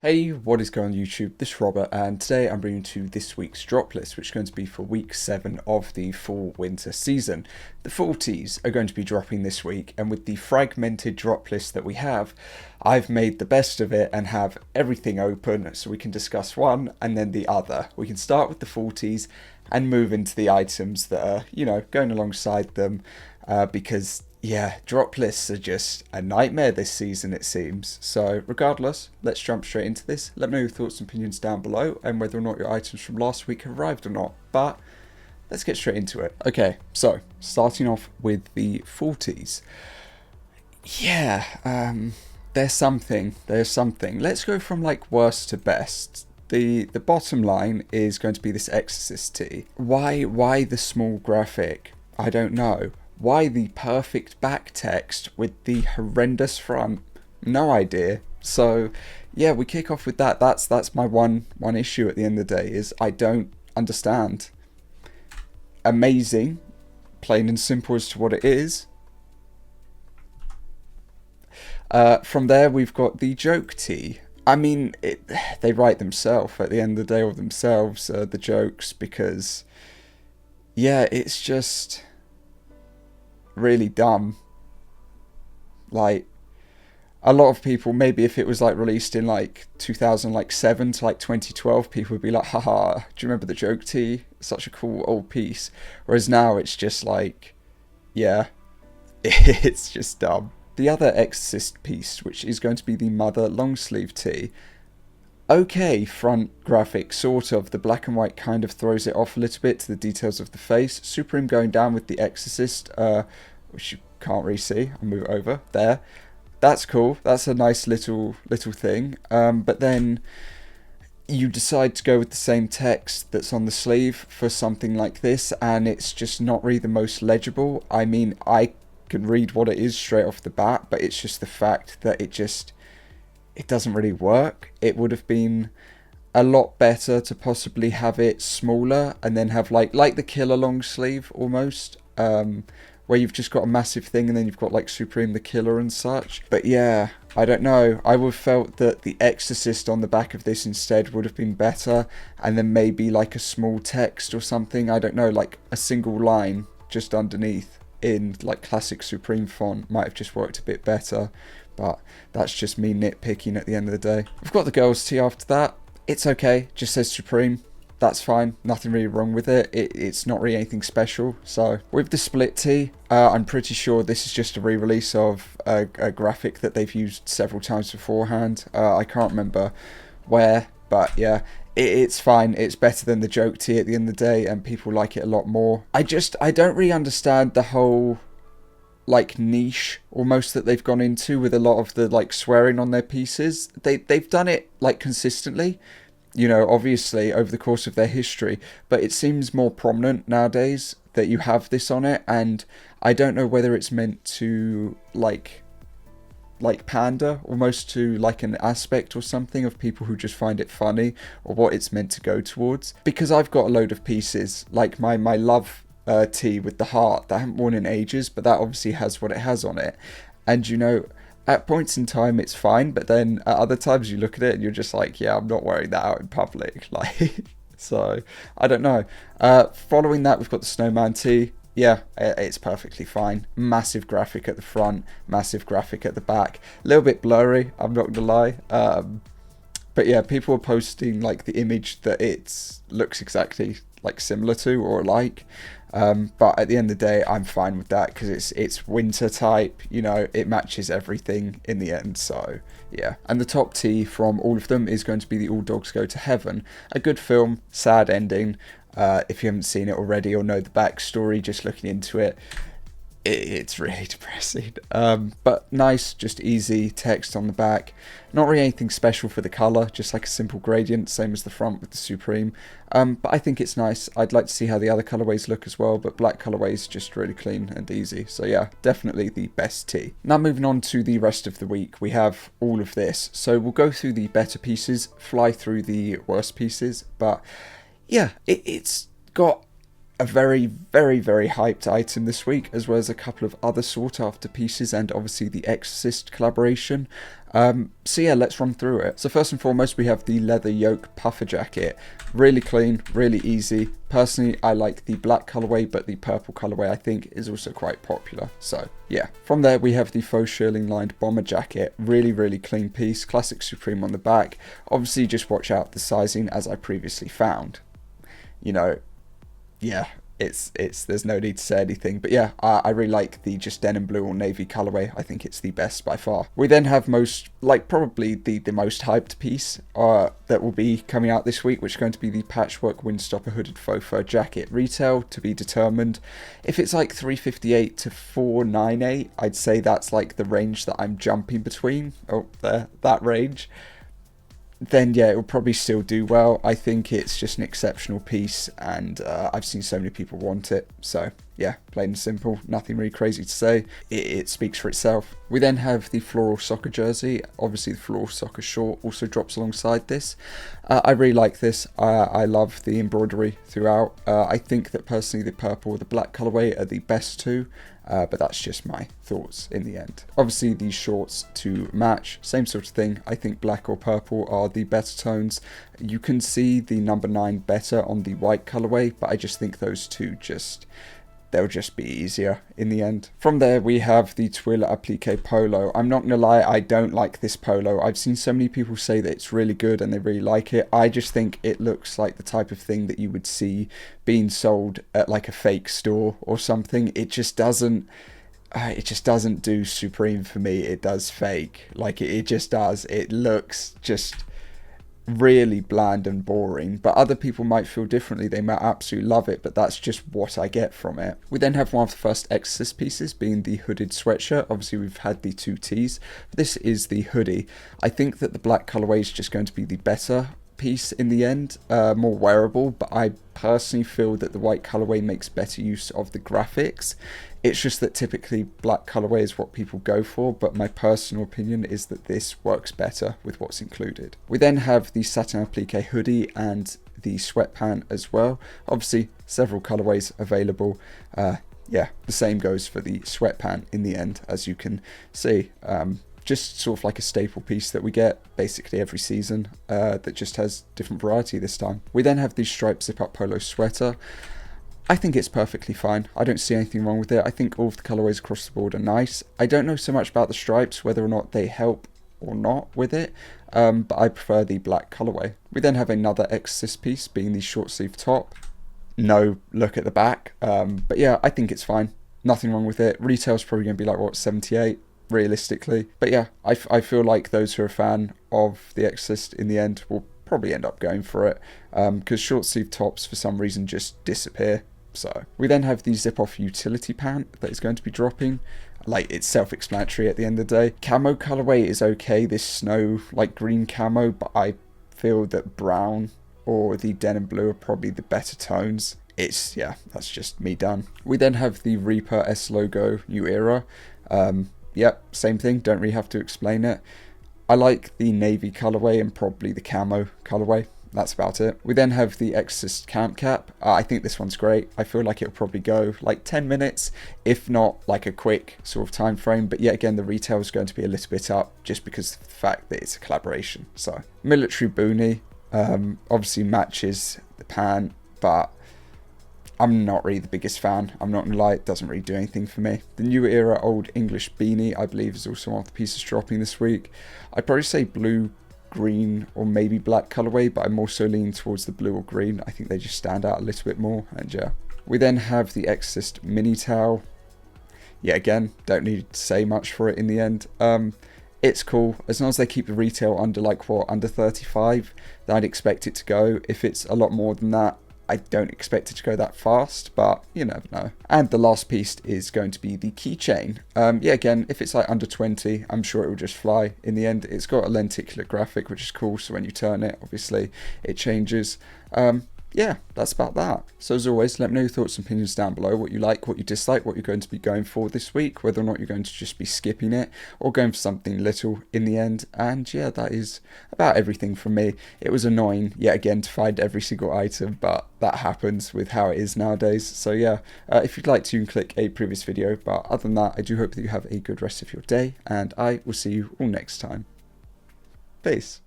Hey, what is going on YouTube? This is Robert, and today I'm bringing you this week's drop list, which is going to be for week 7 of the fall-winter season. The fall teas are going to be dropping this week, and with the fragmented drop list that we have, I've made the best of it and have everything open so we can discuss one and then the other. We can start with the fall teas and move into the items that are, going alongside them, because yeah, drop lists are just a nightmare this season, it seems. So regardless, let's jump straight into this. Let me know your thoughts and opinions down below and whether or not your items from last week have arrived or not. But let's get straight into it. Okay, so starting off with the 40s. Yeah, there's something. Let's go from like worst to best. The bottom line is going to be this Exorcist tee. Why the small graphic? I don't know. Why the perfect back text with the horrendous front? No idea. So yeah, we kick off with that. That's my one issue at the end of the day is I don't understand. Amazing, plain and simple as to what it is. From there we've got the joke tee. I mean, they write themselves at the end of the day, or themselves, the jokes, because yeah, it's just really dumb. Like, a lot of people, maybe if it was like released in like 2007 to like 2012, people would be like, haha, do you remember the joke tee? Such a cool old piece. Whereas now it's just like, yeah, it's just dumb. The other Exorcist piece, which is going to be the Mother long sleeve tee. Okay, front graphic, sort of. The black and white kind of throws it off a little bit to the details of the face. Supreme going down with the Exorcist, which you can't really see. I'll move it over there. That's cool. That's a nice little thing. But then you decide to go with the same text that's on the sleeve for something like this, and it's just not really the most legible. I mean, I can read what it is straight off the bat, but it's just the fact that it doesn't really work. It would have been a lot better to possibly have it smaller and then have like the Killer long sleeve almost, where you've just got a massive thing and then you've got like Supreme the Killer and such. But yeah, I don't know. I would have felt that the Exorcist on the back of this instead would have been better, and then maybe like a small text or something. I don't know, like a single line just underneath in like classic Supreme font might have just worked a bit better. But that's just me nitpicking at the end of the day. We've got the girls' tee after that. It's okay, just says Supreme. That's fine, nothing really wrong with it. It's not really anything special. So with the split tee, I'm pretty sure this is just a re-release of a graphic that they've used several times beforehand. I can't remember where, but yeah, it's fine. It's better than the joke tee at the end of the day, and people like it a lot more. I don't really understand the whole like niche almost that they've gone into with a lot of the like swearing on their pieces. They've done it like consistently, obviously over the course of their history, but it seems more prominent nowadays that you have this on it, and I don't know whether it's meant to like pander almost to like an aspect or something of people who just find it funny, or what it's meant to go towards. Because I've got a load of pieces like my love tee with the heart that I haven't worn in ages, but that obviously has what it has on it, and at points in time it's fine, but then at other times you look at it and you're just like, yeah, I'm not wearing that out in public. Like, so I don't know. Following that, we've got the snowman tee. Yeah, it's perfectly fine. Massive graphic at the front, massive graphic at the back, a little bit blurry, I'm not gonna lie. But yeah, people are posting like the image that it looks exactly like similar to or like. But at the end of the day, I'm fine with that because it's winter type, it matches everything in the end. So yeah, and the top tee from all of them is going to be the All Dogs Go to Heaven. A good film, sad ending. If you haven't seen it already or know the backstory, just looking into it, it's really depressing. But nice, just easy text on the back. Not really anything special for the colour, just like a simple gradient, same as the front with the Supreme. But I think it's nice. I'd like to see how the other colourways look as well, but black colourways just really clean and easy. So yeah, definitely the best tee. Now moving on to the rest of the week, we have all of this. So we'll go through the better pieces, fly through the worst pieces, but yeah, it's got a very, very, very hyped item this week, as well as a couple of other sought after pieces, and obviously the Exorcist collaboration. So yeah, let's run through it. So first and foremost, we have the leather yoke puffer jacket. Really clean, really easy. Personally, I like the black colorway, but the purple colorway I think is also quite popular. So yeah. From there, we have the faux shearling lined bomber jacket. Really, really clean piece. Classic Supreme on the back. Obviously, just watch out the sizing as I previously found. You know, yeah, there's no need to say anything, but yeah, I really like the just denim blue or navy colorway. I think it's the best by far. We then have probably the most hyped piece that will be coming out this week, which is going to be the patchwork windstopper hooded faux fur jacket. Retail to be determined. If it's like $358 to $498, I'd say that's like the range that I'm jumping between. Oh, there, that range. Then yeah, it will probably still do well. I think it's just an exceptional piece, and I've seen so many people want it. So yeah, plain and simple, nothing really crazy to say. It speaks for itself. We then have the floral soccer jersey. Obviously the floral soccer short also drops alongside this. I really like this. I love the embroidery throughout. I think that personally the purple or the black colorway are the best two. But that's just my thoughts in the end. Obviously these shorts to match, same sort of thing. I think black or purple are the better tones. You can see the number 9 better on the white colorway, but I just think those two they'll just be easier in the end. From there, we have the Tuile Applique Polo. I'm not gonna lie, I don't like this polo. I've seen so many people say that it's really good and they really like it. I just think it looks like the type of thing that you would see being sold at like a fake store or something. It just doesn't do Supreme for me. It does fake. Like it just does. It looks just really bland and boring, but other people might feel differently. They might absolutely love it, but that's just what I get from it. We then have one of the first Exorcist pieces being the hooded sweatshirt. Obviously we've had the 2 tees. This is the hoodie. I think that the black colorway is just going to be the better piece in the end, more wearable, but I personally feel that the white colorway makes better use of the graphics. It's just that typically black colorway is what people go for, but my personal opinion is that this works better with what's included. We then have the satin applique hoodie and the sweatpant as well. Obviously several colorways available. Yeah, the same goes for the sweatpant in the end, as you can see. Just sort of like a staple piece that we get basically every season, that just has different variety this time. We then have the striped zip-up polo sweater. I think it's perfectly fine. I don't see anything wrong with it. I think all of the colorways across the board are nice. I don't know so much about the stripes, whether or not they help or not with it, but I prefer the black colorway. We then have another Exorcist piece being the short sleeve top. No look at the back, but yeah, I think it's fine. Nothing wrong with it. Retail's probably going to be like, what, 78? Realistically, but yeah, I feel like those who are a fan of the Exorcist in the end will probably end up going for it, because short sleeve tops for some reason just disappear. So we then have the zip off utility pant that is going to be dropping. Like, it's self-explanatory at the end of the day. Camo colorway is okay, this snow like green camo, but I feel that brown or the denim blue are probably the better tones. Yeah, that's just me done. We then have the Reaper S logo New Era. Yep, same thing, don't really have to explain it. I like the navy colorway and probably the camo colorway. That's about it. We then have the Exorcist camp cap. I think this one's great. I feel like it'll probably go like 10 minutes, if not like a quick sort of time frame. But yet again, the retail is going to be a little bit up just because of the fact that it's a collaboration. So military boonie, obviously matches the pant, but I'm not really the biggest fan. I'm not gonna lie, it doesn't really do anything for me. The New Era Old English beanie, I believe, is also one of the pieces dropping this week. I'd probably say blue, green, or maybe black colorway, but I'm also leaning towards the blue or green. I think they just stand out a little bit more, and yeah. We then have the Exorcist mini towel. Yeah, again, don't need to say much for it in the end. It's cool, as long as they keep the retail under like, what, under 35, then I'd expect it to go. If it's a lot more than that, I don't expect it to go that fast, but you never know. And the last piece is going to be the keychain. Yeah, again, if it's like under 20, I'm sure it will just fly in the end. It's got a lenticular graphic, which is cool, so when you turn it, obviously, it changes. Yeah, that's about that. So as always, let me know your thoughts and opinions down below, what you like, what you dislike, what you're going to be going for this week, whether or not you're going to just be skipping it or going for something little in the end. And yeah, that is about everything from me. It was annoying yet again to find every single item, but that happens with how it is nowadays. So yeah, if you'd like to, you can click a previous video, but other than that, I do hope that you have a good rest of your day, and I will see you all next time. Peace.